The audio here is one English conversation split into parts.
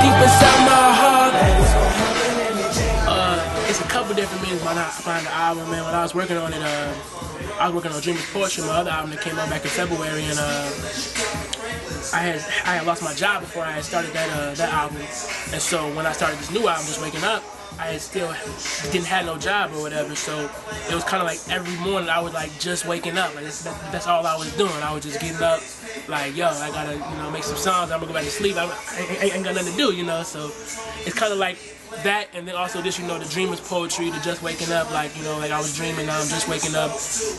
deep inside my heart. It's a couple different meanings behind the album, man. When I was working on it, I was working on Dreamers Poetry, my other album that came out back in February, and I had lost my job before I had started that album, and so when I started this new album, Just Waking Up, I still didn't have no job or whatever, so it was kind of like every morning I was like just waking up, like that's all I was doing. I was just getting up, like, yo, I gotta, make some songs, I'm gonna go back to sleep, I ain't got nothing to do, so it's kind of like that, and then also this, the Dreamers Poetry, the Just Waking Up, like I was dreaming, now I'm just waking up,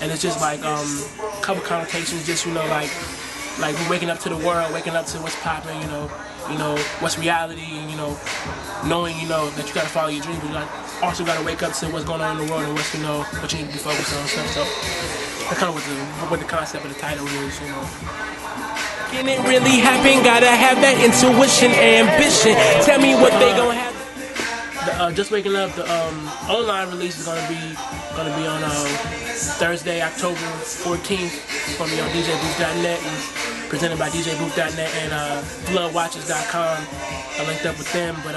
and it's just like a couple connotations, just like we're waking up to the world, waking up to what's popping, what's reality, and knowing that you gotta follow your dreams, but you also gotta wake up to what's going on in the world and what's what you need to be focused on and stuff. So that's kind of what the concept of the title is, Can it really happen? Gotta have that intuition and ambition. Tell me what they gonna have. Just Waking Up, the online release is gonna be on Thursday, October 14th. It's gonna be on DJBooth.net and presented by DJBooth.net and bloodwatchers.com. I linked up with them, but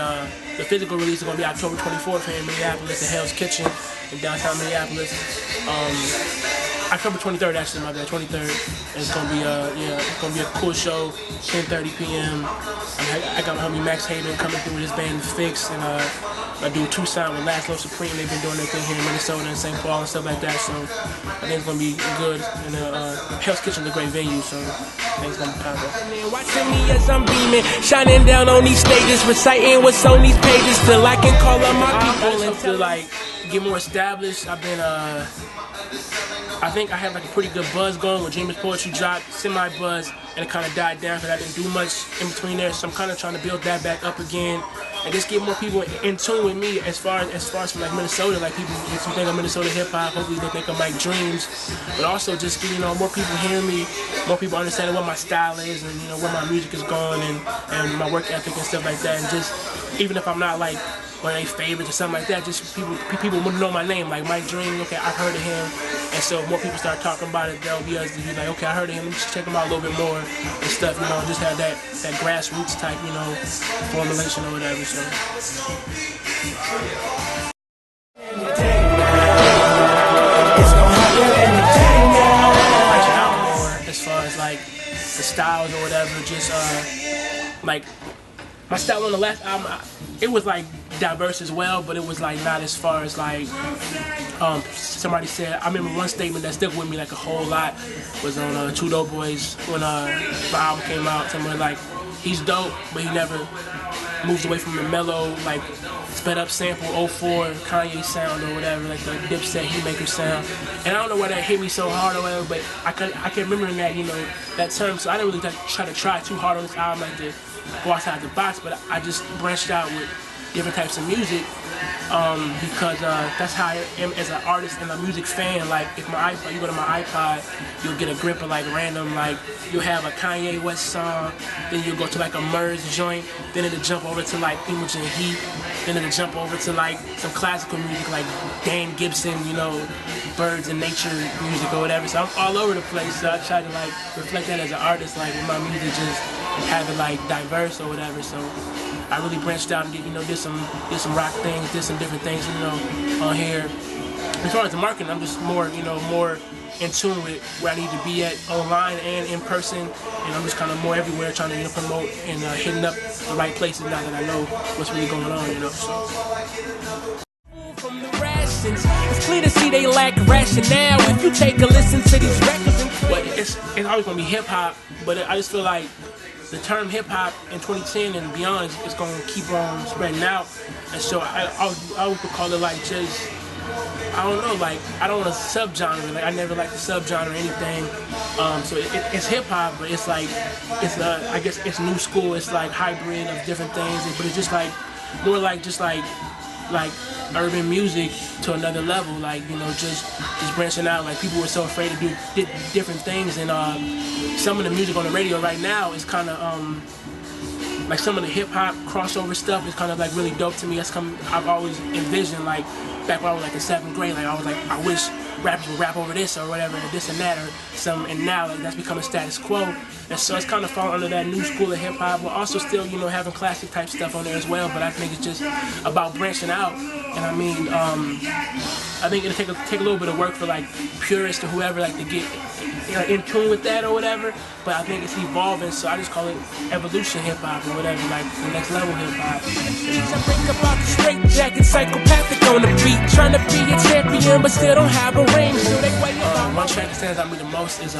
the physical release is gonna be October 24th here in Minneapolis at Hell's Kitchen in downtown Minneapolis. October 23rd, actually, my bad, 23rd. And it's gonna be it's gonna be a cool show, 10:30 p.m. I got my homie Max Haven coming through with his band Fix, and I do a two-sign with Laszlo Supreme. They've been doing their thing here in Minnesota and St. Paul and stuff like that, so I think it's gonna be good. And Hell's Kitchen is a great venue, so I think it's gonna be powerful. Watching me as I'm beaming, shining down on these stages, reciting what's on these pages till I can call up my people and to get more established. I've been I think I have a pretty good buzz going when Dreamers Poetry dropped, semi-buzz, and it kind of died down because I didn't do much in between there, so I'm kind of trying to build that back up again and just get more people in tune with me as far as from Minnesota, like people if you think of Minnesota hip-hop, hopefully they think of my dreams, but also just get, more people hearing me, more people understanding what my style is and, where my music is going and my work ethic and stuff like that, and just, even if I'm not like one of their favorites or something like that, just people want to know my name, like Mike Dream, okay, I've heard of him, and so more people start talking about it, they'll be like, okay, I heard of him, let me just check him out a little bit more and stuff, just have that grassroots type, formulation or whatever, so. As far as like the styles or whatever, just like my style on the last album, it was like diverse as well, but it was like not as far as like somebody said. I remember one statement that stuck with me like a whole lot was on Two Dope Boys when my album came out. Someone like, he's dope, but he never moves away from the mellow, like sped up sample 04 Kanye sound or whatever, like the Dipset Hitmaker sound. And I don't know why that hit me so hard or whatever, but I can remember that that term. So I didn't really try too hard on this album, like to go outside the box, but I just branched out with different types of music because that's how I am as an artist and a music fan. Like if you go to my iPod, you'll get a grip of like random, like you'll have a Kanye West song, then you'll go to like a Merz joint, then it'll jump over to like Imogen Heap, then it'll jump over to like some classical music like Dan Gibson, Birds and Nature music or whatever. So I'm all over the place, so I try to like reflect that as an artist, like with my music just have it like diverse or whatever. So I really branched out and did some rock things, did some different things, on here. As far as the marketing, I'm just more in tune with where I need to be at online and in person, and I'm just kind of more everywhere trying to promote and hitting up the right places now that I know what's really going on, So. From the rations, it's clear to see they lack rationale. If you take a listen to these records, but it's always gonna be hip hop. But I just feel like the term hip hop in 2010 and beyond is gonna keep on spreading out, and so I would call it like just, I don't know, like I don't want a subgenre. Like I never liked the subgenre or anything. So it's hip hop, but it's like I guess it's new school. It's like hybrid of different things, but it's just like more like just like urban music to another level, like just branching out. Like people were so afraid to do different things, and some of the music on the radio right now is kind of like some of the hip hop crossover stuff is kind of like really dope to me. I've always envisioned like back when I was like in 7th grade, like I was like, I wish rappers would rap over this or whatever, or this and that or some, and now like that's becoming status quo. And so it's kind of falling under that new school of hip hop, but also still, you know, having classic type stuff on there as well. But I think it's just about branching out. And I mean, I think it'll take a little bit of work for like purists or whoever like to get in tune with that or whatever. But I think it's evolving, so I just call it evolution hip hop or whatever, like the next level hip hop. I think about the straight jacket, psychopathic on the beat, trying to be a champion but still don't have a ring. So they wait. One track that stands out to me the most is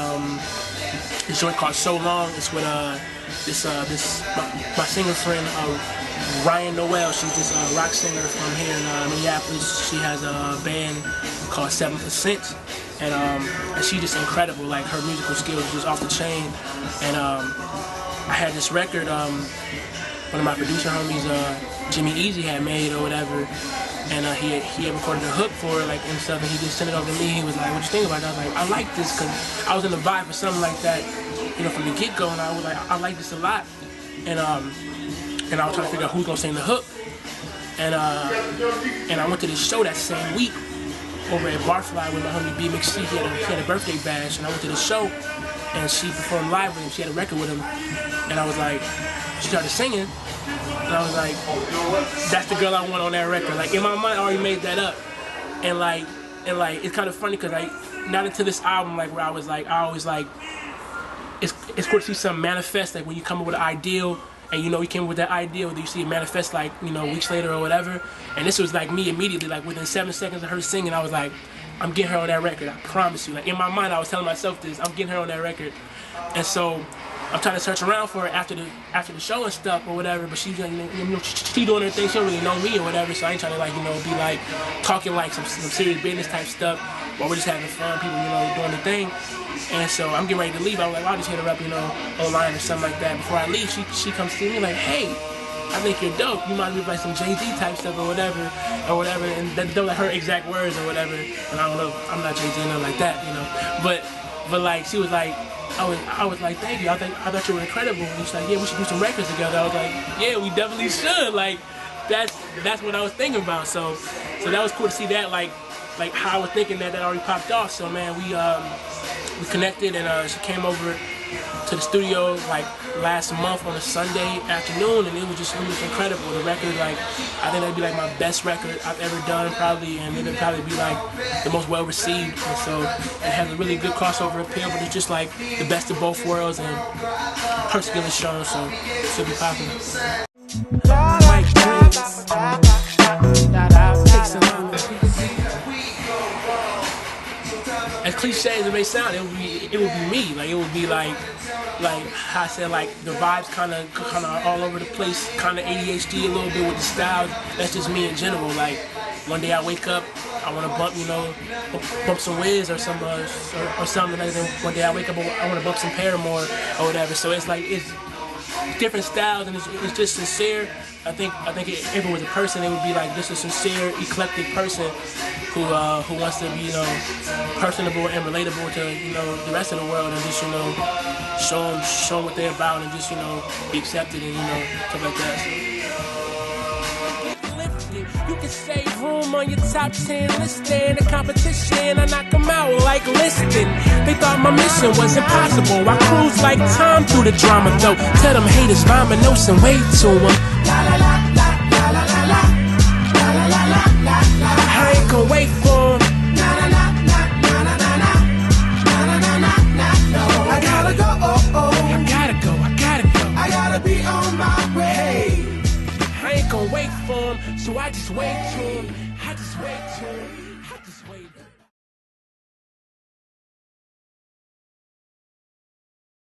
this joint called So Long. It's with my singer friend Ryan Noel. She's this rock singer from here in Minneapolis. She has a band called 7%, and she's just incredible. Like her musical skills are just off the chain. And I had this record one of my producer homies, Jimmy Easy, had made or whatever. And he had recorded a hook for it, like, and stuff, and he just sent it over to me. He was like, "What you think about that?" I was like, "I like this," because I was in the vibe for something like that, you know, from the get-go, and I was like, "I like this a lot." And I was trying to figure out who's gonna sing the hook. And I went to this show that same week over at Barfly with my homie B McC. He had a birthday bash, and I went to the show, and she performed live with him. She had a record with him, and I was like, she started singing. And I was like, that's the girl I want on that record. Like in my mind, I already made that up. And like it's kind of funny because like not until this album, like where I was like, I always like, it's cool to see something manifest. Like when you come up with an ideal, and you know you came up with that ideal, then you see it manifest like, you know, weeks later or whatever. And this was like me immediately, like within 7 seconds of her singing, I was like, I'm getting her on that record. I promise you. Like in my mind, I was telling myself this, I'm getting her on that record. And so I'm trying to search around for her after the show and stuff or whatever, but she's, you know, she doing her thing. She don't really know me or whatever, so I ain't trying to, like, you know, be like talking like some serious business type stuff while we're just having fun, people, you know, doing the thing. And so I'm getting ready to leave. I was like, I'll just hit her up, you know, online or something like that. Before I leave, she comes to me like, "Hey, I think you're dope. You might be like some Jay-Z type stuff or whatever. And those are like her exact words or whatever. And I don't know, I'm not Jay-Z or nothing like that, you know. But like she was like, I was like, thank you. I thought you were incredible. And she's like, yeah, we should do some records together. I was like, yeah, we definitely should. Like that's what I was thinking about. So that was cool to see that like how I was thinking that already popped off. So man, we connected, and she came over to the studio like last month on a Sunday afternoon, and it was incredible. The record, like, I think that'd be like my best record I've ever done probably, and it'd probably be like the most well received. And so it has a really good crossover appeal, but it's just like the best of both worlds, and her skill is shown, so it should be popular. As cliche as it may sound, it would be me. Like it would be like how I said, like the vibes kind of all over the place, kind of ADHD a little bit with the style. That's just me in general. Like one day I wake up, I want to bump, you know, bump some Wiz or some or something. And then one day I wake up, I want to bump some Paramore or whatever. So it's like it's different styles, and it's just sincere. I think if it was a person, it would be like just a sincere, eclectic person who wants to be, you know, personable and relatable to, you know, the rest of the world, and just, you know, show what they're about, and just, you know, be accepted, and, you know, stuff like that. You can save room on your top 10 list in the competition. I knock them out like listing. They thought my mission was impossible. I cruise like Tom through the drama though. Tell them haters vominos and wait to them. I ain't gon' wait for them. I gotta go, I gotta be on my way. I ain't gon' wait for him, so I just wait to him.